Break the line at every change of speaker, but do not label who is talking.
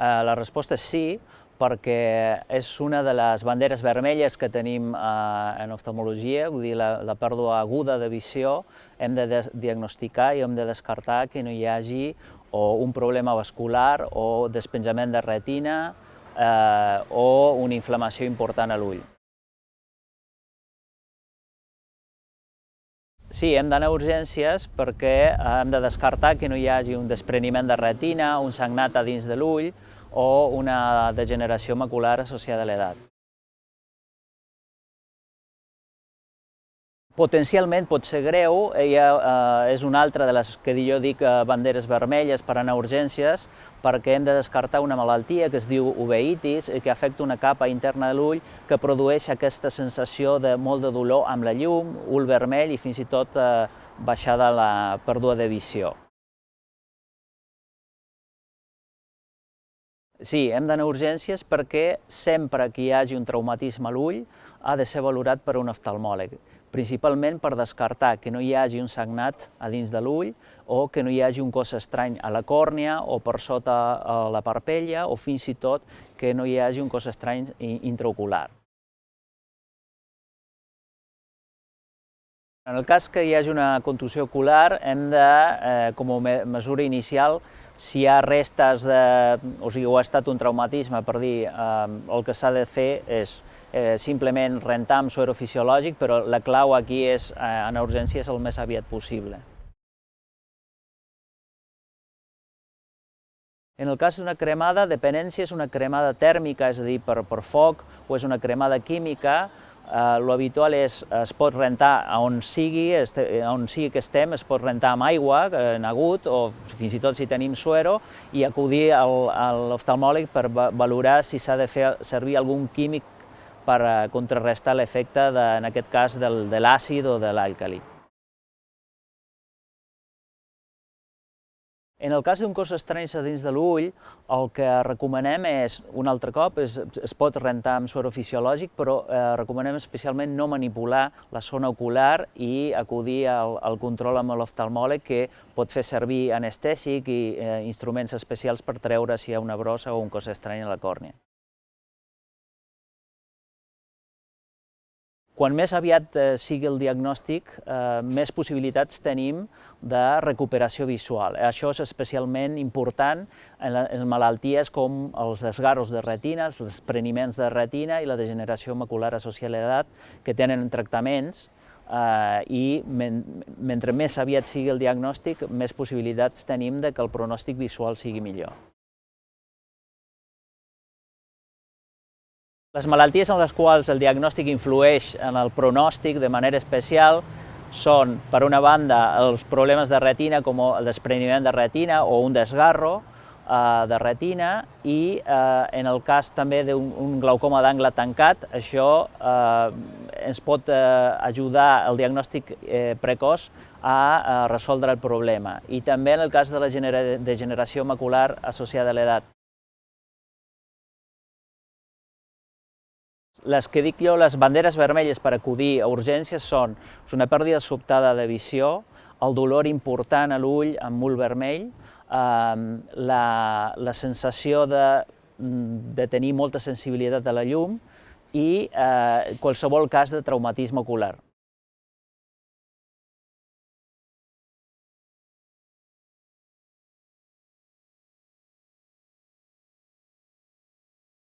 La resposta és sí, perquè és una de les banderes vermelles que tenim en oftalmologia, vull dir, la pèrdua aguda de visió, hem de diagnosticar i hem de descartar que no hi hagi o un problema vascular o despenjament de retina o una inflamació important a l'ull. Sí, hem d'anar a urgències perquè hem de descartar que no hi hagi un despreniment de retina, un sagnat a dins de l'ull o una degeneració macular associada a l'edat. Potencialment pot ser greu, és una altra de les que jo dic banderes vermelles per anar a urgències, perquè hem de descartar una malaltia que es diu uveitis, que afecta una capa interna de l'ull que produeix aquesta sensació de molt de dolor amb la llum, ull vermell i fins i tot baixada la pèrdua de visió. Sí, hem d'anar a urgències perquè sempre que hi hagi un traumatisme a l'ull ha de ser valorat per un oftalmòleg, principalment per descartar que no hi hagi un sagnat a dins de l'ull o que no hi hagi un cos estrany a la còrnia o per sota la parpella o fins i tot que no hi hagi un cos estrany intraocular. En el cas que hi hagi una contusió ocular, hem de, com a mesura inicial, si hi ha restes o sigui, ha estat un traumatisme, per dir, el que s'ha de fer és simplement rentar amb suero fisiològic, però la clau aquí és anar a urgències el més aviat possible. En el cas d'una cremada, depenent si és una cremada tèrmica, és a dir, per foc, o és una cremada química, l'habitual és, es pot rentar on sigui que estem, es pot rentar amb aigua, en agut, o fins i tot si tenim suero, i acudir a l'oftalmòleg per valorar si s'ha de fer servir algun químic per contrarrestar l'efecte, en aquest cas, de l'àcid o de l'àlcali. En el cas d'un cos estrany a dins de l'ull, el que recomanem és, un altre cop, es pot rentar amb suero fisiològic, però recomanem especialment no manipular la zona ocular i acudir al control amb l'oftalmòleg, que pot fer servir anestèsic i instruments especials per treure si hi ha una brossa o un cos estrany a la còrnia. Quan més aviat sigui el diagnòstic, més possibilitats tenim de recuperació visual. Això és especialment important en malalties com els desgarros de retina, els despreniments de retina i la degeneració macular associada a l'edat, que tenen tractaments i mentre més aviat sigui el diagnòstic, més possibilitats tenim que el pronòstic visual sigui millor. Les malalties en les quals el diagnòstic influeix en el pronòstic de manera especial són, per una banda, els problemes de retina com el despreniment de retina o un desgarro de retina i en el cas també d'un glaucoma d'angle tancat, això ens pot ajudar el diagnòstic precoç a resoldre el problema i també en el cas de la degeneració macular associada a l'edat. Les que dic jo, les banderes vermelles per acudir a urgències són una pèrdua sobtada de visió, el dolor important a l'ull amb ull vermell, la sensació de tenir molta sensibilitat a la llum i qualsevol cas de traumatisme ocular.